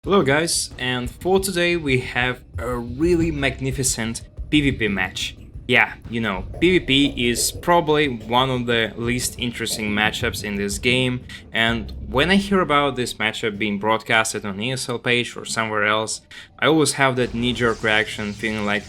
Hello guys, and for today we have a really magnificent PvP match. Yeah, PvP is probably one of the least interesting matchups in this game, and when I hear about this matchup being broadcasted on ESL page or somewhere else, I always have that knee-jerk reaction feeling like,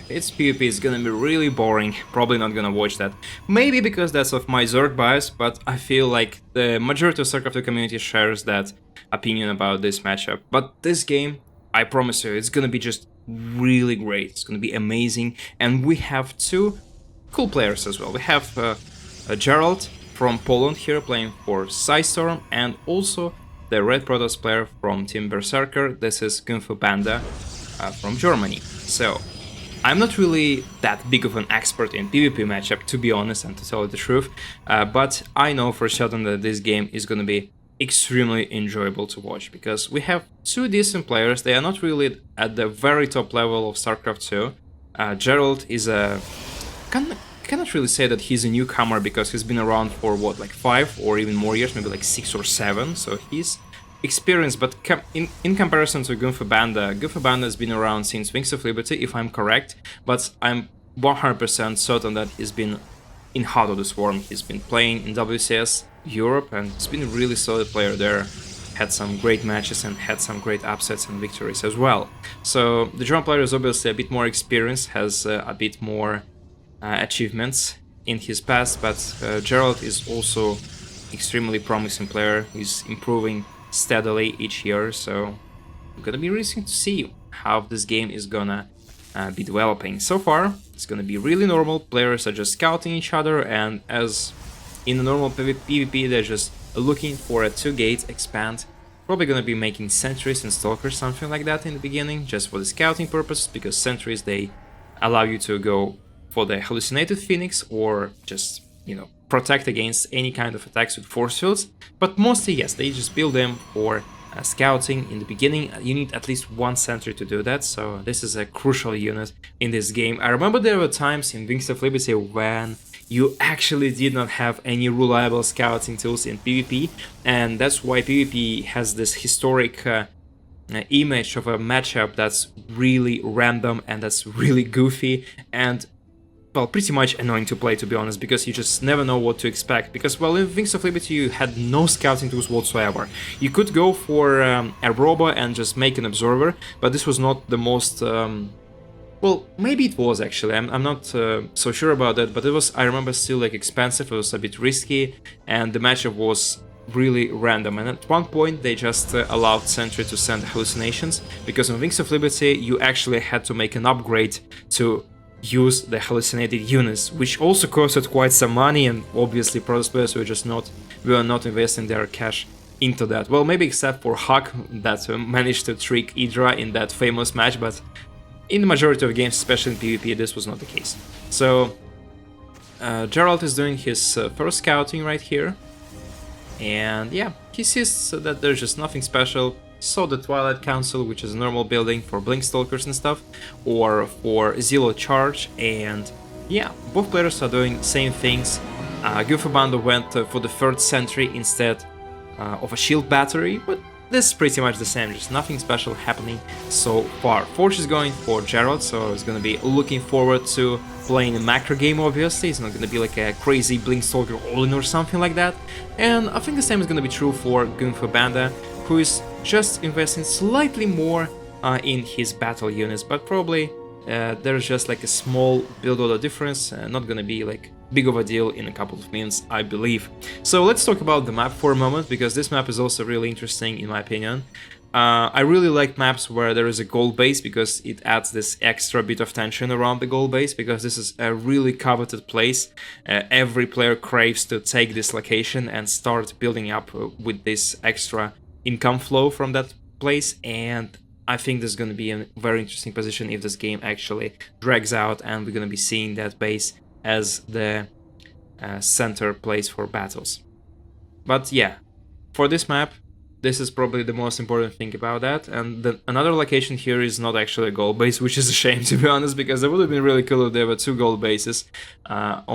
it's PvP, it's gonna be really boring, probably not gonna watch that. Maybe because that's of my Zerg bias, but I feel like the majority of StarCraft community shares that opinion about this matchup. But this game, I promise you, it's gonna be just really great. It's gonna be amazing, and we have two cool players as well. We have Geralt from Poland here playing for Storm, and also the Red Protoss player from Team Berserker. This is Gungfubanda from Germany. So I'm not really that big of an expert in PvP matchup, to be honest and to tell you the truth, but I know for certain that this game is gonna be extremely enjoyable to watch because we have two decent players. They are not really at the very top level of StarCraft 2. Geralt is a cannot really say that he's a newcomer because he's been around for what, like 5 or even more years, maybe like 6 or 7. So he's experienced, but in comparison to Gungfubanda has been around since Wings of Liberty, if I'm correct. But I'm 100% certain that he's been in Heart of the Swarm. He's been playing in WCS Europe and he's been a really solid player there. Had some great matches and had some great upsets and victories as well. So the German player is obviously a bit more experienced, has a bit more achievements in his past, but Geralt is also extremely promising player. He's improving steadily each year, so it's gonna be interesting to see how this game is gonna be developing. So far, it's gonna be really normal. Players are just scouting each other, and as in a normal PvP, they're just looking for a 2-gate expand. Probably gonna be making sentries and stalkers, something like that in the beginning, just for the scouting purpose, because sentries, they allow you to go for the hallucinated phoenix or just, protect against any kind of attacks with force fields. But mostly, yes, they just build them for scouting in the beginning. You need at least one sentry to do that, so this is a crucial unit in this game. I remember there were times in Wings of Liberty when you actually did not have any reliable scouting tools in PvP, and that's why PvP has this historic image of a matchup that's really random and that's really goofy and, well, pretty much annoying to play, to be honest, because you just never know what to expect. Because, well, in Wings of Liberty you had no scouting tools whatsoever. You could go for a robo and just make an observer, but this was not the most... well, maybe it was actually, I'm not so sure about that, but it was, I remember, still like expensive, it was a bit risky, and the matchup was really random. And at one point they just allowed Sentry to send hallucinations, because in Wings of Liberty you actually had to make an upgrade to use the hallucinated units, which also costed quite some money, and obviously Protoss players were not investing their cash into that. Well, maybe except for Huck that managed to trick Idra in that famous match, but in the majority of games, especially in PvP, this was not the case. So Geralt is doing his first scouting right here, and yeah, he sees that there's just nothing special. So the Twilight Council, which is a normal building for Blink Stalkers and stuff, or for Zero Charge, and yeah, both players are doing same things. Gungfubanda went for the third sentry instead of a shield battery, but this is pretty much the same, just nothing special happening so far. Forge is going for Geralt, so he's gonna be looking forward to playing a macro game, obviously. It's not gonna be like a crazy Blink Stalker all-in or something like that. And I think the same is gonna be true for Gungfubanda, who is just investing slightly more in his battle units, but probably there's just like a small build order difference, not gonna be like big of a deal in a couple of minutes, I believe. So let's talk about the map for a moment, because this map is also really interesting in my opinion. I really like maps where there is a gold base, because it adds this extra bit of tension around the gold base, because this is a really coveted place. Every player craves to take this location and start building up with this extra income flow from that place, and I think this is going to be a very interesting position if this game actually drags out and we're going to be seeing that base as the center place for battles. But yeah, for this map, This is probably the most important thing about that. And another location here is not actually a gold base, which is a shame, to be honest, because it would have been really cool if there were 2 gold bases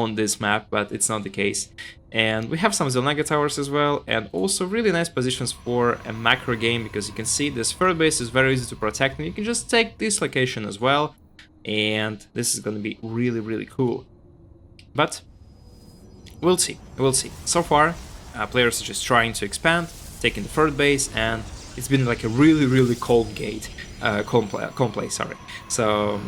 on this map, but it's not the case. And we have some Zelnaga towers as well, and also really nice positions for a macro game, because you can see this third base is very easy to protect, and you can just take this location as well, and this is going to be really, really cool. But we'll see, we'll see. So far, players are just trying to expand, taking the third base, and it's been like a really, really cold play, sorry. So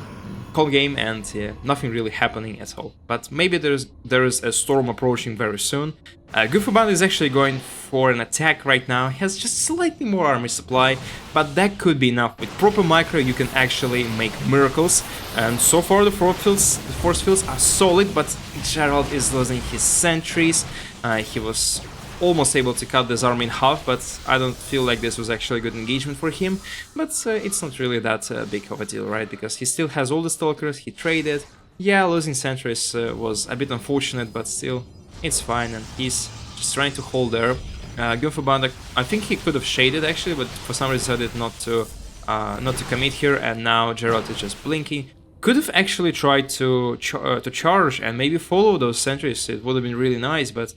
cold game, and nothing really happening at all. But maybe there is a storm approaching very soon. Gungfubanda is actually going for an attack right now. He has just slightly more army supply, but that could be enough. With proper micro, you can actually make miracles. And so far, the force fields are solid, but Geralt is losing his sentries. He was almost able to cut this army in half, but I don't feel like this was actually a good engagement for him. But it's not really that big of a deal, right? Because he still has all the stalkers, he traded. Yeah, losing sentries was a bit unfortunate, but still, it's fine, and he's just trying to hold there. Gungfubanda, I think he could have shaded actually, but for some reason decided not to commit here, and now Geralt is just blinking. Could have actually tried to charge and maybe follow those sentries. It would have been really nice, but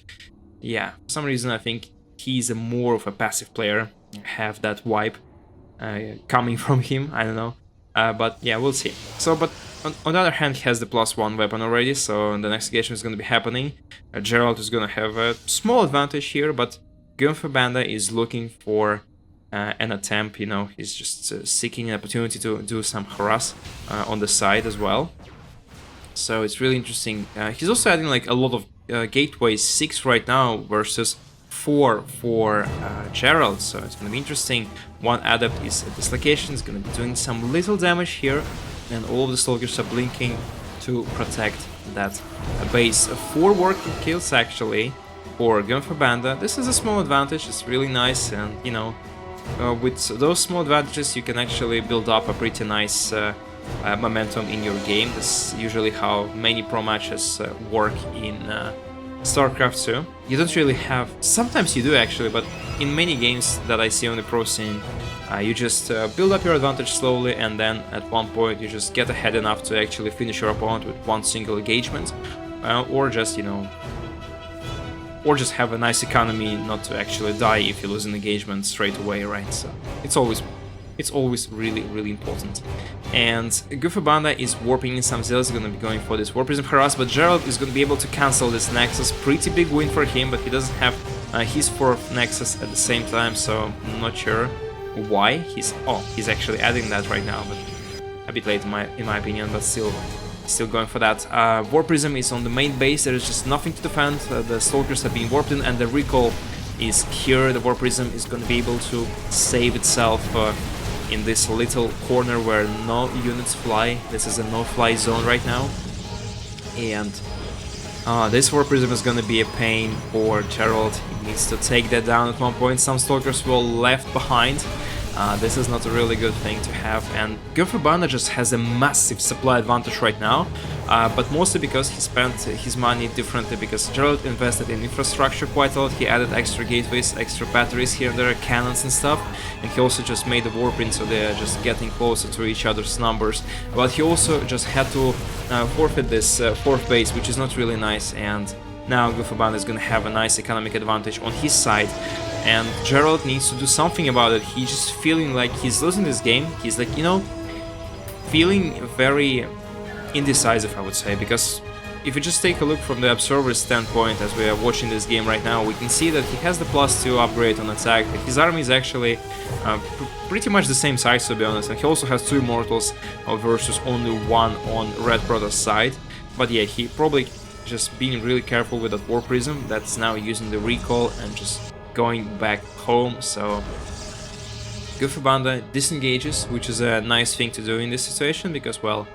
yeah, for some reason I think he's more of a passive player. Have that vibe coming from him, I don't know. But yeah, we'll see. So, but on the other hand, he has the +1 weapon already, so the next engagement is going to be happening. Geralt is going to have a small advantage here, but Gungfubanda is looking for an attempt, you know, he's just seeking an opportunity to do some harass on the side as well. So it's really interesting. He's also adding like a lot of gateways, 6 right now versus 4 for Geralt, so it's gonna be interesting. One adept is at this location, is gonna be doing some little damage here, and all of the stalkers are blinking to protect that base. 4 working kills actually for Gungfubanda. This is a small advantage, it's really nice, and you know, with those small advantages you can actually build up a pretty nice momentum in your game. This is usually how many pro matches work in StarCraft 2. You don't really have... Sometimes you do actually, but in many games that I see on the pro scene, you just build up your advantage slowly, and then at one point you just get ahead enough to actually finish your opponent with one single engagement, or just, you know, or just have a nice economy not to actually die if you lose an engagement straight away, right? So it's always really, really important. And Gungfubanda is warping in some zealots, gonna be going for this War Prism harass, but Geralt is gonna be able to cancel this Nexus. Pretty big win for him, but he doesn't have his 4th Nexus at the same time, so I'm not sure why. He's actually adding that right now, but a bit late in my opinion, but still going for that. War Prism is on the main base, there is just nothing to defend. The Stalkers have been warped in, and the recall is here. The War Prism is going to be able to save itself in this little corner where no units fly. This is a no-fly zone right now, and this War Prism is going to be a pain for Geralt. He needs to take that down at one point. Some Stalkers were left behind. This is not a really good thing to have, and Gungfubanda just has a massive supply advantage right now, but mostly because he spent his money differently, because Geralt invested in infrastructure quite a lot. He added extra gateways, extra batteries here and there, cannons and stuff, and he also just made the warprint, so they're just getting closer to each other's numbers. But he also just had to forfeit this 4th base, which is not really nice, and now Gungfubanda is gonna have a nice economic advantage on his side. And Geralt needs to do something about it. He's just feeling like he's losing this game. He's like, you know, feeling very indecisive, I would say, because if you just take a look from the observer's standpoint as we are watching this game right now, we can see that he has the +2 upgrade on attack. His army is actually pretty much the same size, to be honest, and he also has 2 Immortals versus only 1 on Red Protoss side. But yeah, he probably just being really careful with that War Prism that's now using the recall and just going back home. So Gungfubanda disengages, which is a nice thing to do in this situation, because, well,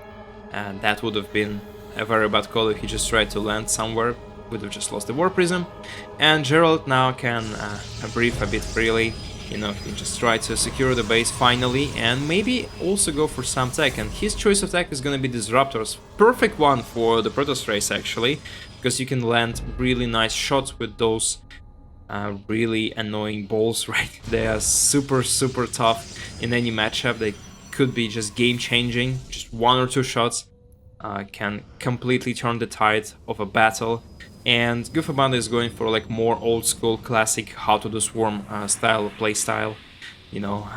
that would have been a very bad call if he just tried to land somewhere. Would have just lost the War Prism. And Geralt now can breathe a bit freely. You know, he just tried to secure the base finally, and maybe also go for some tech. And his choice of tech is gonna be Disruptors. Perfect one for the Protoss race, actually, because you can land really nice shots with those really annoying balls, right? They are super tough in any matchup. They could be just game-changing. Just one or two shots can completely turn the tide of a battle. And Gungfubanda is going for like more old-school, classic how to do swarm play style. You know,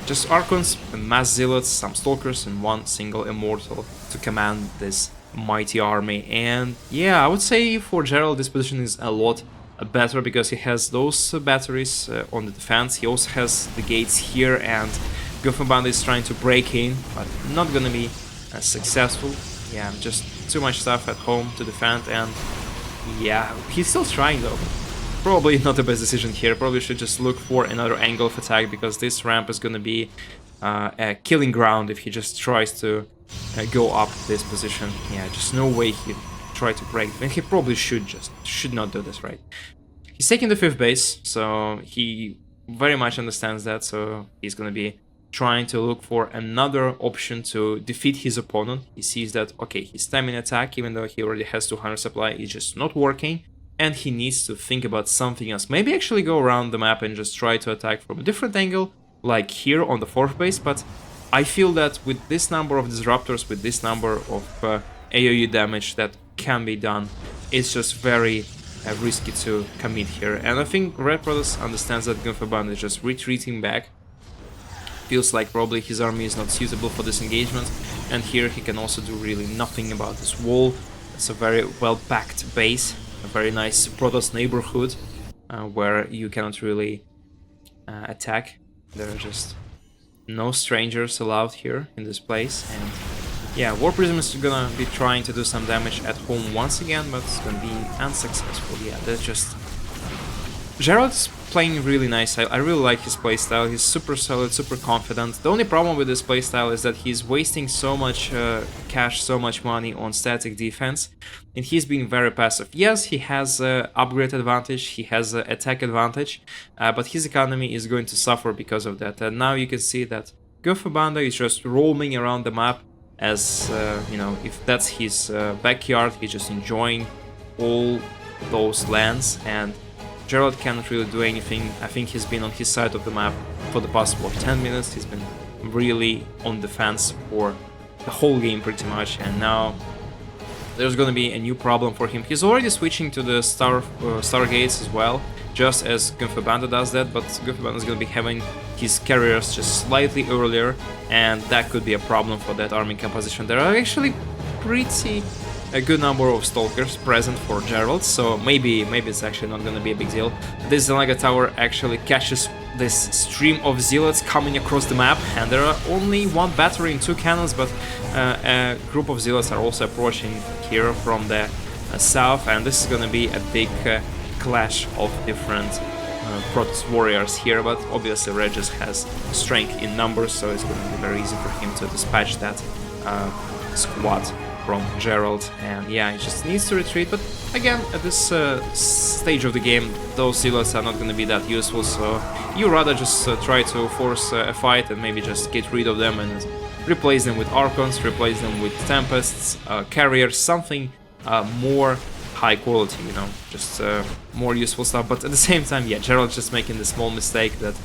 just Archons, mass Zealots, some Stalkers, and one single Immortal to command this mighty army. And yeah, I would say for Geralt this position is a lot better because he has those batteries on the defense. He also has the gates here, and Gungfubanda is trying to break in, but not gonna be successful. Yeah, just too much stuff at home to defend, and yeah, he's still trying though. Probably not the best decision here. Probably should just look for another angle of attack, because this ramp is gonna be a killing ground if he just tries to go up this position. Yeah, just no way he try to break. And he probably should not do this, right? He's taking the 5th base, so he very much understands that. So he's gonna be trying to look for another option to defeat his opponent. He sees that, okay, his stamina attack, even though he already has 200 supply, is just not working, and he needs to think about something else. Maybe actually go around the map and just try to attack from a different angle, like here on the 4th base. But I feel that with this number of disruptors, with this number of AoE damage that can be done, it's just very risky to commit here. And I think Red Protoss understands that Gungfubanda is just retreating back. Feels like probably his army is not suitable for this engagement, and here he can also do really nothing about this wall. It's a very well-packed base, a very nice Protoss neighborhood where you cannot really attack. There are just no strangers allowed here in this place, and yeah, War Prism is gonna be trying to do some damage at home once again, but it's gonna be unsuccessful. Yeah, that's just... Geralt's playing really nice. I really like his playstyle. He's super solid, super confident. The only problem with this playstyle is that he's wasting so much cash, so much money on static defense, and he's being very passive. Yes, he has upgrade advantage, he has attack advantage, but his economy is going to suffer because of that. And now you can see that Gungfubanda is just roaming around the map as, you know, if that's his backyard, he's just enjoying all those lands, and Geralt cannot really do anything. I think he's been on his side of the map for the past, 10 minutes. He's been really on defense for the whole game pretty much, and now there's gonna be a new problem for him. He's already switching to the Stargates as well, just as Gungfubanda does that, but Gungfubanda is gonna be having his carriers just slightly earlier, and that could be a problem for that army composition. There are actually a good number of stalkers present for Geralt, so maybe it's actually not gonna be a big deal. This Zelaga tower actually catches this stream of zealots coming across the map, and there are only one battery and 2 cannons, but a group of zealots are also approaching here from the south, and this is gonna be a big clash of different Protoss warriors here. But obviously Regis has strength in numbers, so it's gonna be very easy for him to dispatch that squad from Geralt. And yeah, he just needs to retreat, but again, at this stage of the game, those zealots are not going to be that useful, so you rather just try to force a fight and maybe just get rid of them and replace them with Archons, replace them with Tempests, carriers, something more high quality, you know, just more useful stuff. But at the same time, yeah, Geralt's just making the small mistake that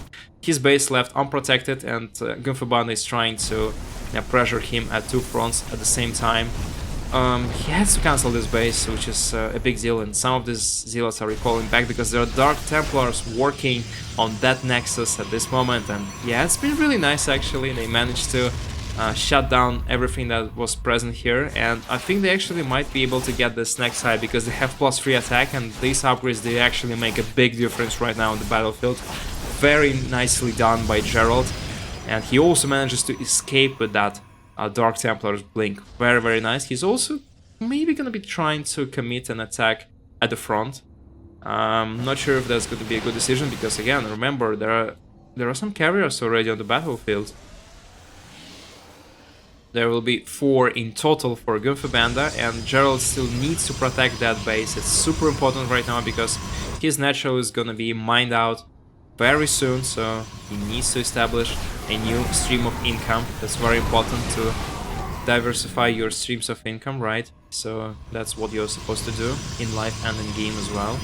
his base left unprotected, and Gungfubanda is trying to pressure him at 2 fronts at the same time. He has to cancel this base, which is a big deal, and some of these zealots are recalling back because there are Dark Templars working on that nexus at this moment. And yeah, it's been really nice actually. They managed to shut down everything that was present here, and I think they actually might be able to get this next side because they have +3 attack, and these upgrades, they actually make a big difference right now on the battlefield. Very nicely done by Geralt. And he also manages to escape with that Dark Templar's blink. Very, very nice. He's also maybe going to be trying to commit an attack at the front. Not sure if that's going to be a good decision, because again, remember, there are some carriers already on the battlefield. There will be 4 in total for Gungfubanda, and Geralt still needs to protect that base. It's super important right now because his natural is going to be mined out very soon, so he needs to establish a new stream of income. That's very important to diversify your streams of income, right? So that's what you're supposed to do in life and in game as well.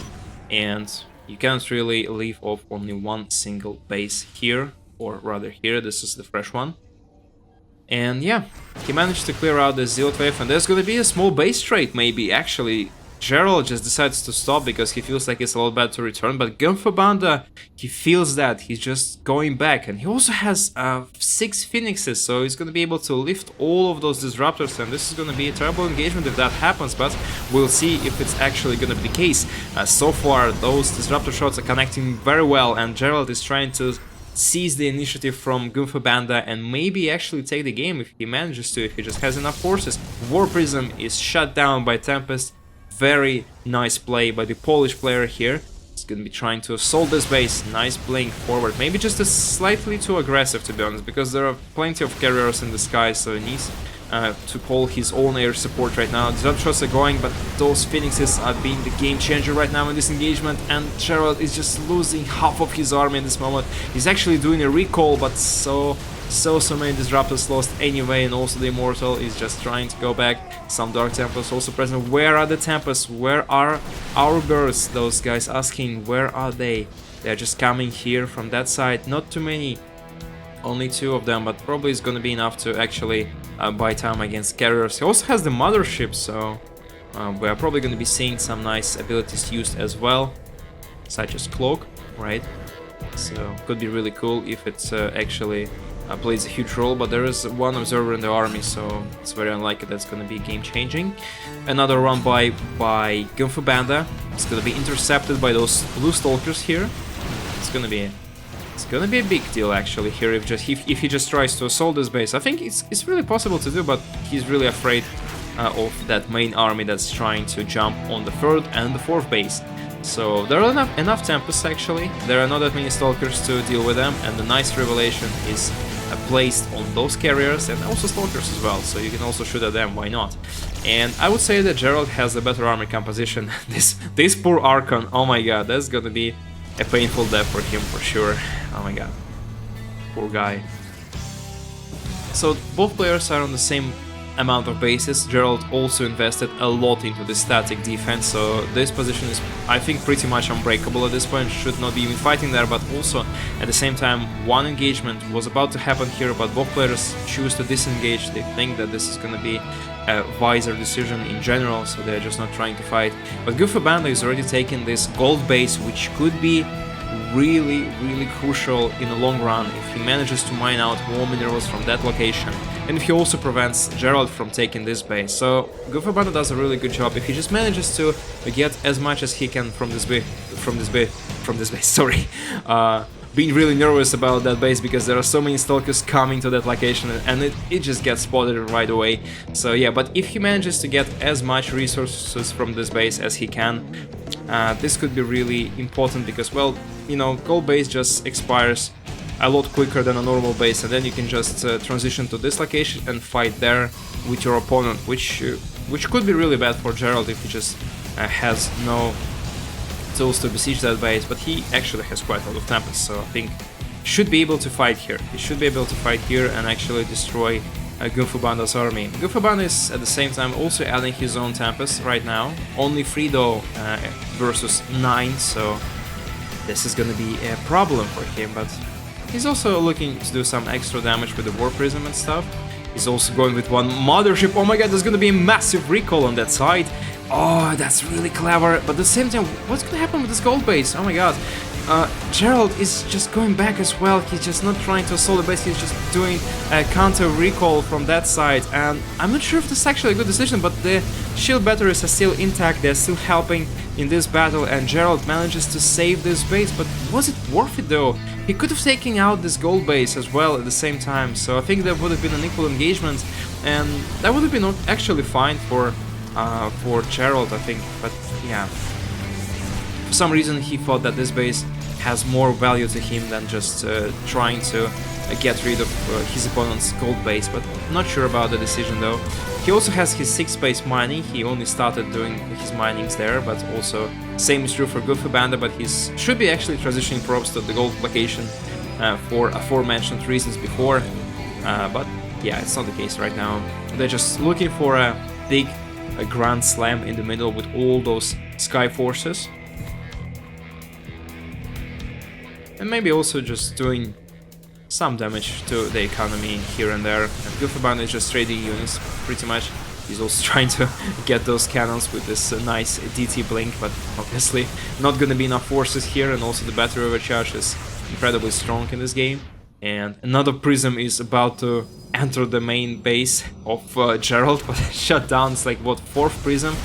And You can't really leave off only one single base here, or rather here, this is the fresh one. And yeah, he managed to clear out the Zealot wave, and there's gonna be a small base trade maybe. Actually, Geralt just decides to stop because he feels like it's a lot better to return, but Gungfubanda, he feels that, he's just going back, and he also has 6 Phoenixes, so he's gonna be able to lift all of those Disruptors, and this is gonna be a terrible engagement if that happens, but we'll see if it's actually gonna be the case. So far, those Disruptor shots are connecting very well, and Geralt is trying to seize the initiative from Gungfubanda and maybe actually take the game if he manages to, if he just has enough forces. War Prism is shut down by Tempest. Very nice play by the Polish player here. He's gonna be trying to assault this base. Nice blink forward. Maybe just a slightly too aggressive, to be honest, because there are plenty of carriers in the sky, so he needs to call his own air support right now. Disrupt shots are going, but those Phoenixes are being the game changer right now in this engagement, and Geralt is just losing half of his army in this moment. He's actually doing a recall, but so many Disruptors lost anyway, and also the Immortal is just trying to go back. Some Dark Templars also present. Where are the Tempests? Where are our birds? Those guys asking, where are they? They're just coming here from that side. Not too many, only 2 of them, but probably it's gonna be enough to actually buy time against carriers. He also has the Mothership, so we are probably gonna be seeing some nice abilities used as well, such as Cloak, right? So could be really cool if it actually plays a huge role, but there is 1 observer in the army, so it's very unlikely that's going to be game-changing. Another run by Gungfubanda. It's going to be intercepted by those blue stalkers here. It's going to be a big deal actually here if he just tries to assault this base. I think it's really possible to do, but he's really afraid of that main army that's trying to jump on the 3rd and the 4th base. So there are enough Tempests actually. There are not that many Stalkers to deal with them, and the nice revelation is placed on those carriers and also Stalkers as well, so you can also shoot at them, why not? And I would say that Geralt has a better army composition. This poor Archon, oh my god, that's gonna be a painful death for him for sure. Oh my god, poor guy. So both players are on the same amount of bases. Geralt also invested a lot into the static defense, so this position is, I think, pretty much unbreakable at this point. Should not be even fighting there, but also at the same time, one engagement was about to happen here, but both players choose to disengage. They think that this is gonna be a wiser decision in general, so they're just not trying to fight. But Gungfubanda is already taking this gold base, which could be really crucial in the long run if he manages to mine out more minerals from that location, and if he also prevents Geralt from taking this base. So Gungfubanda does a really good job if he just manages to get as much as he can from this base. Sorry, being really nervous about that base because there are so many Stalkers coming to that location, and it just gets spotted right away. So yeah, but if he manages to get as much resources from this base as he can, this could be really important because, well, you know, gold base just expires a lot quicker than a normal base, and then you can just transition to this location and fight there with your opponent, which could be really bad for Geralt if he just has no tools to besiege that base. But he actually has quite a lot of Tempests, so I think he should be able to fight here. He should be able to fight here and actually destroy Gungfubanda's army. Gungfubanda is at the same time also adding his own Tempests right now. Only 3 though versus 9, so this is gonna be a problem for him, but he's also looking to do some extra damage with the War Prism and stuff. He's also going with 1 Mothership. Oh my god, there's gonna be a massive recall on that side. Oh, that's really clever, but at the same time, what's gonna happen with this gold base? Oh my god. Geralt is just going back as well. He's just not trying to assault the base, he's just doing a counter recall from that side, and I'm not sure if this is actually a good decision, but the shield batteries are still intact, they're still helping in this battle, and Geralt manages to save this base. But was it worth it though? He could have taken out this gold base as well at the same time, so I think that would have been an equal engagement, and that would have been actually fine for Geralt, I think. But yeah, for some reason he thought that this base has more value to him than just trying to get rid of his opponent's gold base, but I'm not sure about the decision though. He also has his 6th base mining. He only started doing his minings there, but also same is true for Gungfubanda, but he should be actually transitioning probes to the gold location for aforementioned reasons before, but yeah, it's not the case right now. They're just looking for a big grand slam in the middle with all those sky forces. and maybe also just doing some damage to the economy here and there. And Gungfubanda is just trading units, pretty much. He's also trying to get those cannons with this nice DT blink, but obviously not gonna be enough forces here, and also the battery overcharge is incredibly strong in this game. And another prism is about to enter the main base of Geralt, but shut down. It's like, what, 4th prism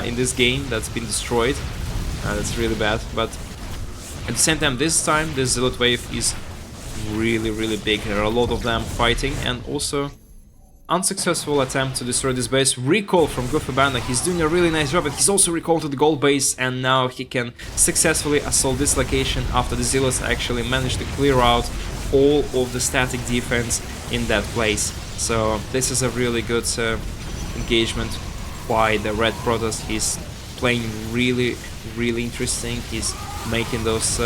in this game that's been destroyed. That's really bad, but at the same time, this Zealot wave is really big. There are a lot of them fighting, and also unsuccessful attempt to destroy this base. Recall from Gungfubanda. He's doing a really nice job, and he's also recalled to the gold base, and now he can successfully assault this location after the Zealots actually managed to clear out all of the static defense in that place. So this is a really good engagement by the red Protoss. He's playing really interesting. He's making those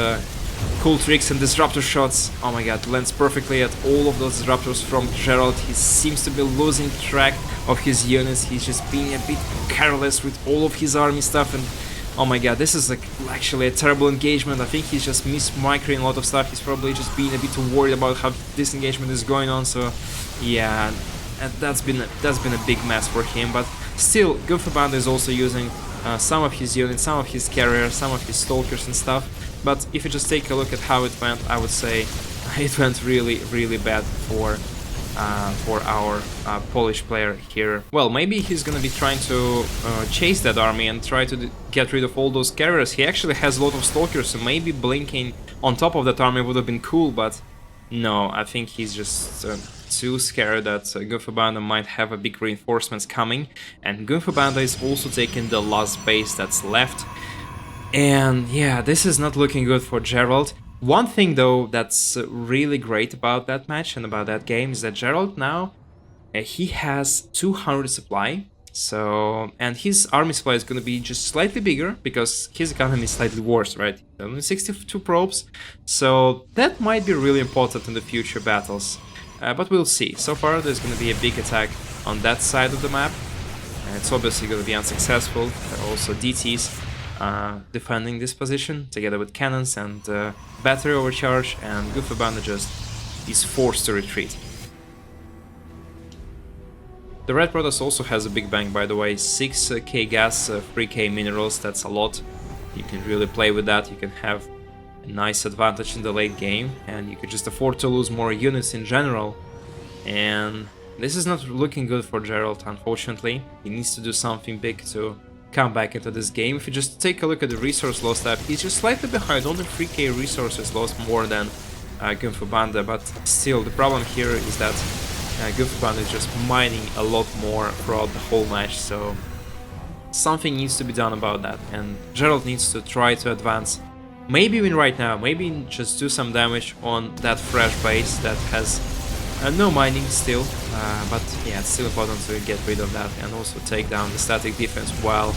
cool tricks and disruptor shots. Oh my god, lands perfectly at all of those disruptors from Geralt. He seems to be losing track of his units. He's just being a bit careless with all of his army stuff, and oh my god, this is like actually a terrible engagement. I think he's just mismicroing a lot of stuff. He's probably just being a bit too worried about how this engagement is going on. So yeah, that's been a big mess for him. But still, Gungfubanda is also using some of his units, some of his carriers, some of his stalkers and stuff. But if you just take a look at how it went, I would say it went really bad for our Polish player here. Well, maybe he's gonna be trying to chase that army and try to get rid of all those carriers. He actually has a lot of stalkers, so maybe blinking on top of that army would have been cool, but no, I think he's just too scared that Gungfubanda might have a big reinforcements coming, and Gungfubanda is also taking the last base that's left. And yeah, this is not looking good for Geralt. One thing though that's really great about that match and about that game is that Geralt now, he has 200 supply. So, and his army supply is gonna be just slightly bigger because his economy is slightly worse, right? Only 62 probes, so that might be really important in the future battles. But we'll see. So far there's gonna be a big attack on that side of the map. It's obviously gonna be unsuccessful. There are also DTs defending this position together with cannons and battery overcharge, and Gungfubanda just is forced to retreat. The red Protoss also has a big bang, by the way. 6k gas, 3k minerals, that's a lot. You can really play with that. You can have a nice advantage in the late game, and you could just afford to lose more units in general. And this is not looking good for Geralt, unfortunately. He needs to do something big to come back into this game. If you just take a look at the resource loss tab, he's just slightly behind, only 3k resources lost more than Gungfubanda, but still the problem here is that Gungfubanda is just mining a lot more throughout the whole match, so something needs to be done about that, and Geralt needs to try to advance. Maybe even right now, maybe just do some damage on that fresh base that has no mining still, but yeah, it's still important to get rid of that and also take down the static defense while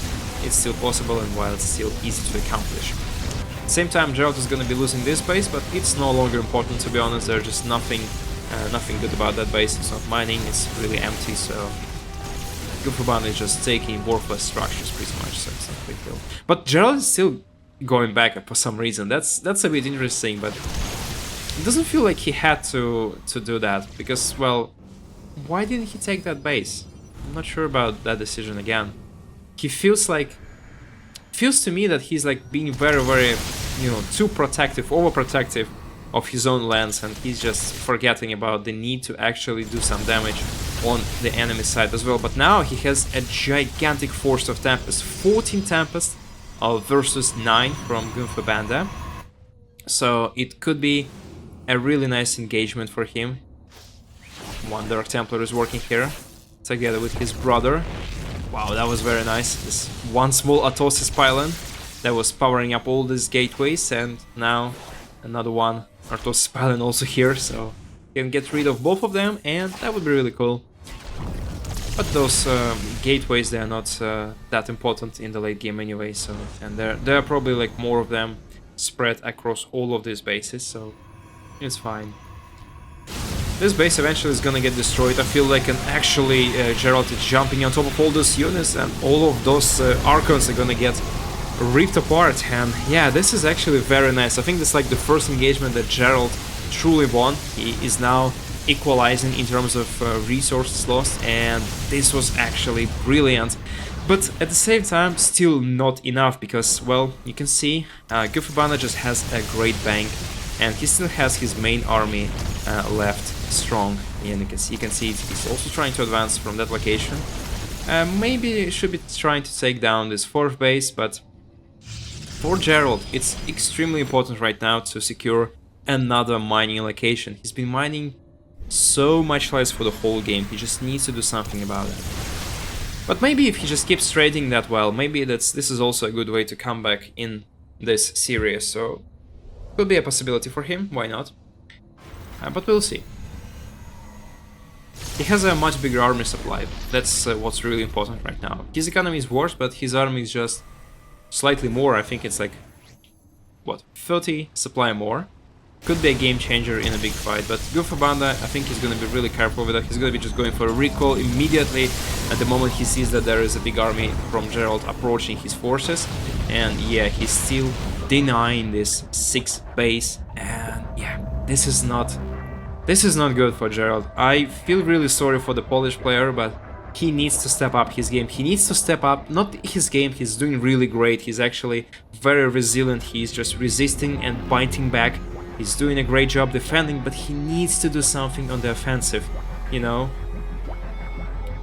it's still possible and while it's still easy to accomplish. At the same time, Geralt is gonna be losing this base, but it's no longer important, to be honest. There's just nothing good about that base. It's not mining, it's really empty, so Gungfubanda is just taking worthless structures pretty much, so it's not a big deal. But Geralt is still going back for some reason. That's a bit interesting, but it doesn't feel like he had to do that, because, well, why didn't he take that base? I'm not sure about that decision again. He feels to me that he's like being very, you know, too protective, overprotective of his own lands, and he's just forgetting about the need to actually do some damage on the enemy side as well. But now he has a gigantic force of Tempests, 14 Tempests versus 9 from Gungfubanda. So it could be a really nice engagement for him. One Dark Templar is working here together with his brother. Wow, that was very nice. This one small Atosis pylon that was powering up all these gateways, and now another one Atosis pylon also here, so you can get rid of both of them, and that would be really cool. But those gateways, they are not that important in the late game anyway, so, and there are probably like more of them spread across all of these bases, so it's fine. This base eventually is gonna get destroyed. I feel like Geralt is jumping on top of all those units, and all of those Archons are gonna get ripped apart, and yeah, this is actually very nice. I think this is like the first engagement that Geralt truly won. He is now equalizing in terms of resources lost, and this was actually brilliant. But at the same time, still not enough, because, well, you can see Gungfubanda just has a great bank, and he still has his main army left strong. And you can see he's also trying to advance from that location. Maybe should be trying to take down this fourth base, but for Geralt, it's extremely important right now to secure another mining location. He's been mining so much less for the whole game. He just needs to do something about it. But maybe if he just keeps trading that well, maybe this is also a good way to come back in this series. So could be a possibility for him. Why not? But we'll see. He has a much bigger army supply. That's what's really important right now. His economy is worse, but his army is just slightly more. I think it's like, what, 30 supply more. Could be a game changer in a big fight, but Gungfubanda, I think he's going to be really careful with that. He's going to be just going for a recall immediately at the moment he sees that there is a big army from Geralt approaching his forces. And yeah, he's still denying this 6th base, and yeah, this is not good for Geralt. I feel really sorry for the Polish player, but he needs to step up his game. He needs to step up, not his game, he's doing really great. He's actually very resilient. He's just resisting and biting back. He's doing a great job defending, but he needs to do something on the offensive, you know?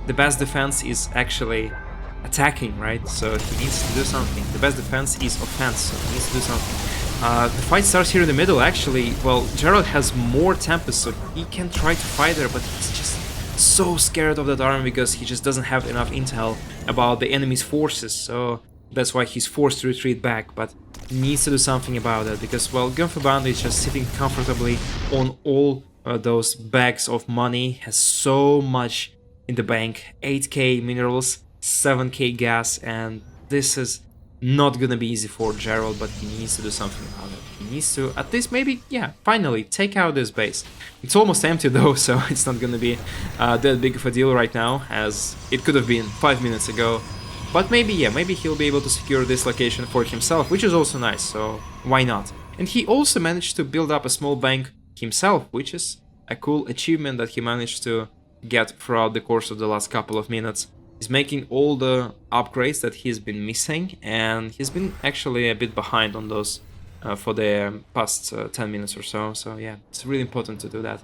The best defense is actually attacking, right? So he needs to do something. The best defense is offense, so he needs to do something. The fight starts here in the middle, actually. Well, Geralt has more Tempests, so he can try to fight there, but he's just so scared of that army because he just doesn't have enough intel about the enemy's forces, so that's why he's forced to retreat back, but he needs to do something about it, because, well, Gungfubanda is just sitting comfortably on all those bags of money, has so much in the bank, 8k minerals, 7k gas, and this is not gonna be easy for Geralt, but he needs to do something about it. He needs to, at least maybe, yeah, finally, take out this base. It's almost empty though, so it's not gonna be that big of a deal right now, as it could have been 5 minutes ago. But maybe, yeah, maybe he'll be able to secure this location for himself, which is also nice, so why not? And he also managed to build up a small bank himself, which is a cool achievement that he managed to get throughout the course of the last couple of minutes. He's making all the upgrades that he's been missing, and he's been actually a bit behind on those for the past 10 minutes or so, so yeah, it's really important to do that.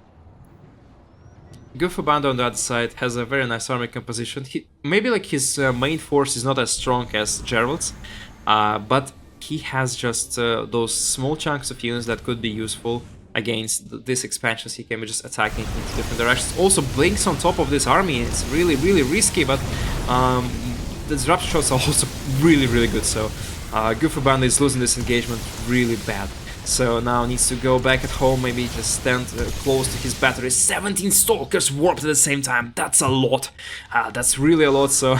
Gungfubanda on the other side has a very nice army composition. Maybe like his main force is not as strong as Geralt's, but he has just those small chunks of units that could be useful against these expansions. He can be just attacking into different directions. Also, Blinks on top of this army is really, really risky, but the disruption shots are also really, really good. So Gungfubanda is losing this engagement really bad. So now needs to go back at home, maybe just stand close to his battery. 17 stalkers warped at the same time. That's a lot. That's really a lot. So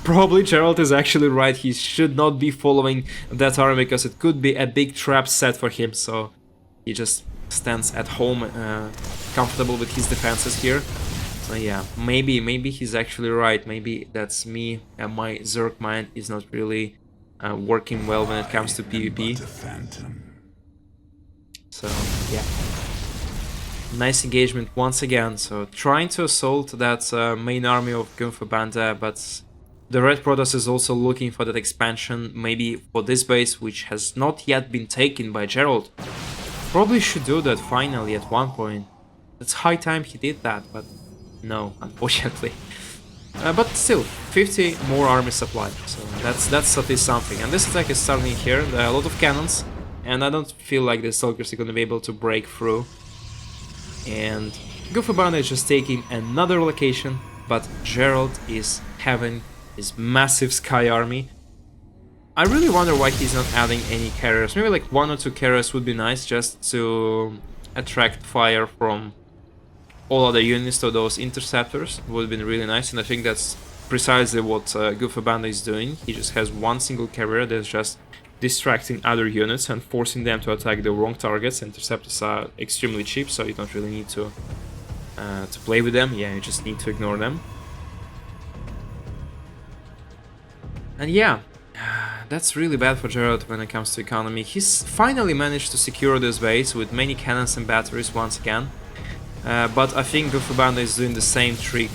probably Geralt is actually right. He should not be following that army because it could be a big trap set for him. So he just stands at home, comfortable with his defenses here. So yeah, maybe he's actually right. Maybe that's me and my Zerg mind is not really working well when it comes to PvP. So yeah, nice engagement once again. So trying to assault that main army of Gungfubanda, but the Red Protoss is also looking for that expansion, maybe for this base, which has not yet been taken by Geralt. Probably should do that finally at one point. It's high time he did that, but no, unfortunately. But still, 50 more army supply, so that's at least something. And this attack is starting here. There are a lot of cannons, and I don't feel like the stalkers are gonna be able to break through. And Gungfubanda is just taking another location, but Geralt is having his massive sky army. I really wonder why he's not adding any carriers. Maybe like 1 or 2 carriers would be nice, just to attract fire from all other units to those interceptors. Would have been really nice, and I think that's precisely what Gungfubanda is doing. He just has one single carrier that's just distracting other units and forcing them to attack the wrong targets. Interceptors are extremely cheap, so you don't really need to play with them. Yeah, you just need to ignore them. And yeah, that's really bad for Geralt when it comes to economy. He's finally managed to secure this base with many cannons and batteries once again. But I think Gungfubanda is doing the same trick.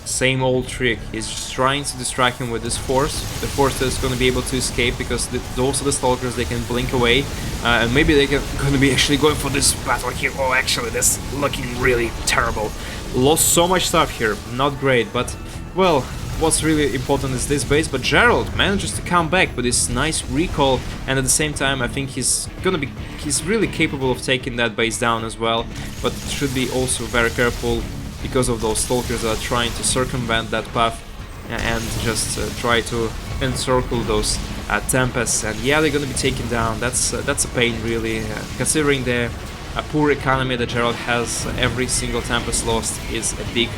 Same old trick. He's just trying to distract him with this force. The force that's going to be able to escape because those are the stalkers, they can blink away. And maybe they're going to be actually going for this battle here. Oh, actually, that's looking really terrible. Lost so much stuff here. Not great, but, well, what's really important is this base. But Geralt manages to come back with this nice recall. And at the same time, I think he's really capable of taking that base down as well. But should be also very careful because of those stalkers that are trying to circumvent that path and just try to encircle those Tempests. And yeah, they're gonna be taken down. That's a pain, really, considering the poor economy that Geralt has. Every single Tempest lost is a big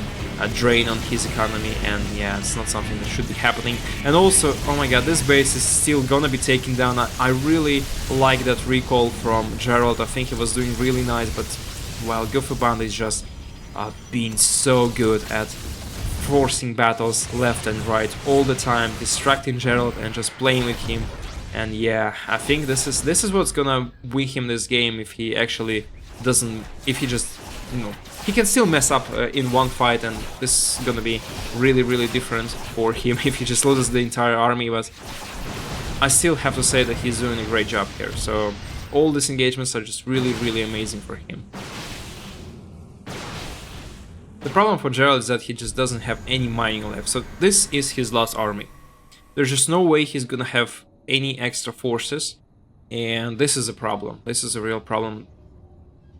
drain on his economy, and yeah, it's not something that should be happening. And also, oh my god, this base is still gonna be taken down. I really like that recall from Geralt. I think he was doing really nice, but while Gungfubanda is just being so good at forcing battles left and right all the time, distracting Geralt and just playing with him. And yeah, I think this is what's gonna win him this game if he actually doesn't, if he just, you know, he can still mess up in one fight, and this is gonna be really different for him if he just loses the entire army. But I still have to say that he's doing a great job here. So all these engagements are just really amazing for him. The problem for Geralt is that he just doesn't have any mining left, so this is his last army. There's just no way he's gonna have any extra forces, and this is a problem. This is a real problem.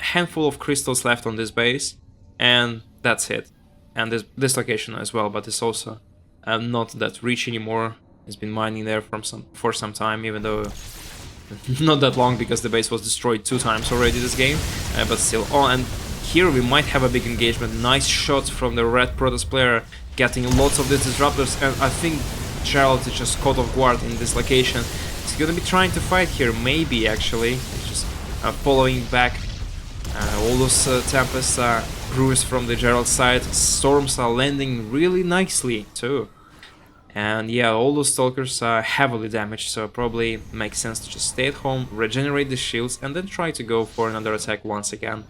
A handful of crystals left on this base, and that's it. And this location as well, but it's also not that rich anymore. He's been mining there for some time, even though not that long, because the base was destroyed 2 times already this game, but still. Oh, and here we might have a big engagement. Nice shot from the red Protoss player, getting lots of these disruptors, and I think Geralt is just caught off guard in this location. He's gonna be trying to fight here, maybe actually. He's just following back all those Tempests brews from the Geralt side. Storms are landing really nicely too. And yeah, all those stalkers are heavily damaged, so probably makes sense to just stay at home, regenerate the shields, and then try to go for another attack once again.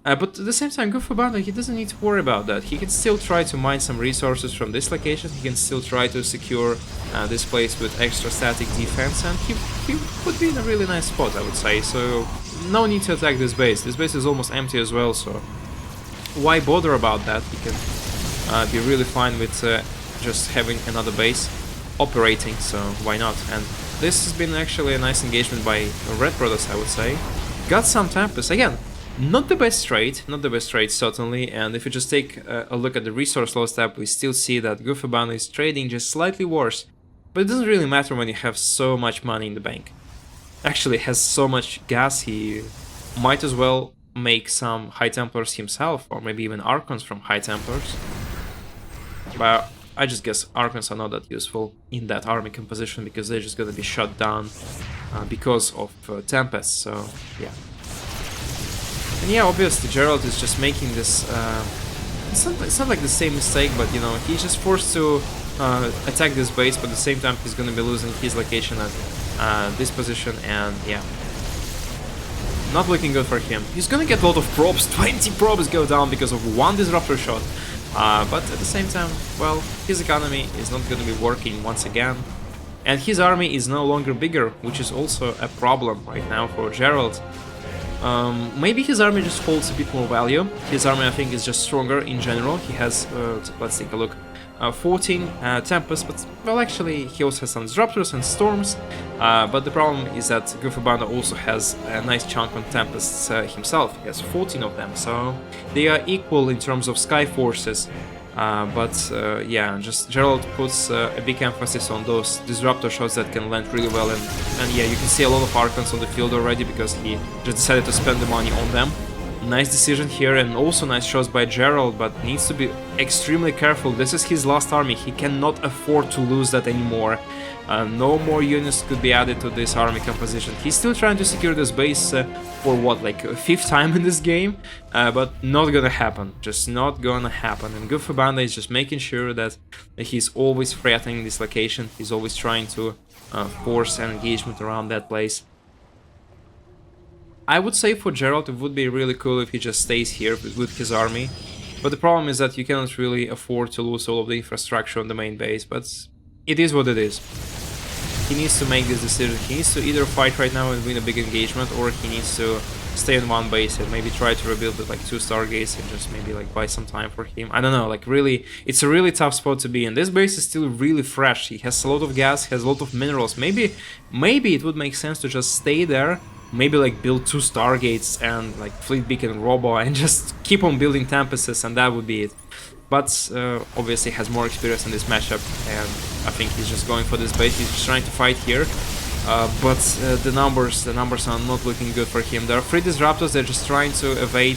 But at the same time, Gungfubanda, he doesn't need to worry about that. He can still try to mine some resources from this location. He can still try to secure this place with extra static defense, and he would be in a really nice spot, I would say. So no need to attack this base. This base is almost empty as well, so why bother about that? He can be really fine with just having another base operating, so why not? And this has been actually a nice engagement by Red Protoss, I would say. Got some Tempests again. Not the best trade, certainly, and if you just take a look at the resource loss tab, we still see that Gungfubanda is trading just slightly worse, but it doesn't really matter when you have so much money in the bank. Actually, has so much gas, he might as well make some High Templars himself, or maybe even Archons from High Templars. But I just guess Archons are not that useful in that army composition, because they're just gonna be shut down because of Tempests, so yeah. And yeah, obviously Geralt is just making this, it's not like the same mistake, but you know, he's just forced to attack this base, but at the same time he's gonna be losing his location at this position, and yeah. Not looking good for him. He's gonna get a lot of probes, 20 probes go down because of one disruptor shot. But at the same time, well, his economy is not gonna be working once again. And his army is no longer bigger, which is also a problem right now for Geralt. Maybe his army just holds a bit more value. His army, I think, is just stronger in general. He has, let's take a look, 14 Tempests, but, well, actually, he also has some Disruptors and Storms. But the problem is that Gungfubanda also has a nice chunk on Tempests himself. He has 14 of them, so they are equal in terms of Sky Forces. Yeah, just Geralt puts a big emphasis on those disruptor shots that can land really well, and yeah, you can see a lot of Archons on the field already because he just decided to spend the money on them. Nice decision here, and also nice shots by Geralt, but needs to be extremely careful. This is his last army, he cannot afford to lose that anymore. No more units could be added to this army composition. He's still trying to secure this base for what, like a 5th time in this game? But not gonna happen, just not gonna happen. And Gungfubanda is just making sure that he's always threatening this location, he's always trying to force an engagement around that place. I would say for Geralt it would be really cool if he just stays here with his army, but the problem is that you cannot really afford to lose all of the infrastructure on the main base, but it is what it is. He needs to make this decision, he needs to either fight right now and win a big engagement, or he needs to stay in one base and maybe try to rebuild with like 2 stargates and just maybe like buy some time for him. I don't know, like really, it's a really tough spot to be in. This base is still really fresh, he has a lot of gas, has a lot of minerals. Maybe it would make sense to just stay there, maybe like build 2 stargates and like fleet beacon robo and just keep on building Tempests, and that would be it. But obviously has more experience in this matchup, and I think he's just going for this base. He's just trying to fight here, but the numbers are not looking good for him. There are 3 disruptors, they're just trying to evade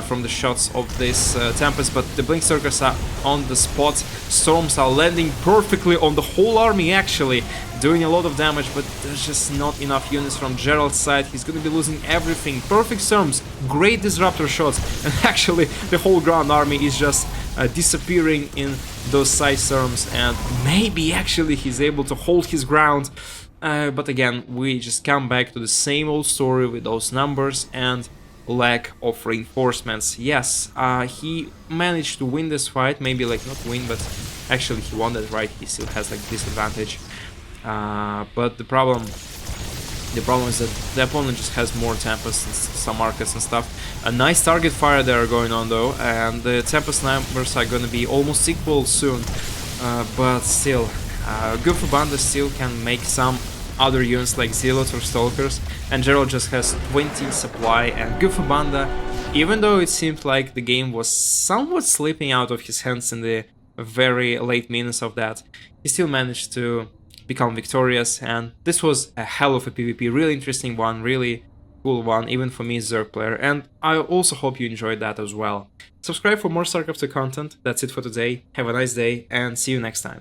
from the shots of this Tempest, but the Blink Stalkers are on the spot. Storms are landing perfectly on the whole army, actually, doing a lot of damage, but there's just not enough units from Geralt's side. He's gonna be losing everything. Perfect storms, great disruptor shots, and actually the whole ground army is just disappearing in those side storms, and maybe actually he's able to hold his ground. But again, we just come back to the same old story with those numbers and lack of reinforcements. Yes, he managed to win this fight, maybe like not win, but actually he won that, right? He still has like disadvantage. But the problem is that the opponent just has more Tempests and some Arcas and stuff. A nice target fire there going on though, and the Tempest numbers are gonna be almost equal soon. But still, Gungfubanda still can make some other units like Zealots or Stalkers, and Geralt just has 20 supply, and Gungfubanda, even though it seemed like the game was somewhat slipping out of his hands in the very late minutes of that, he still managed to become victorious, and this was a hell of a PvP, really interesting one, really cool one, even for me as a Zerg player, and I also hope you enjoyed that as well. Subscribe for more StarCraft 2 content. That's it for today, have a nice day, and see you next time.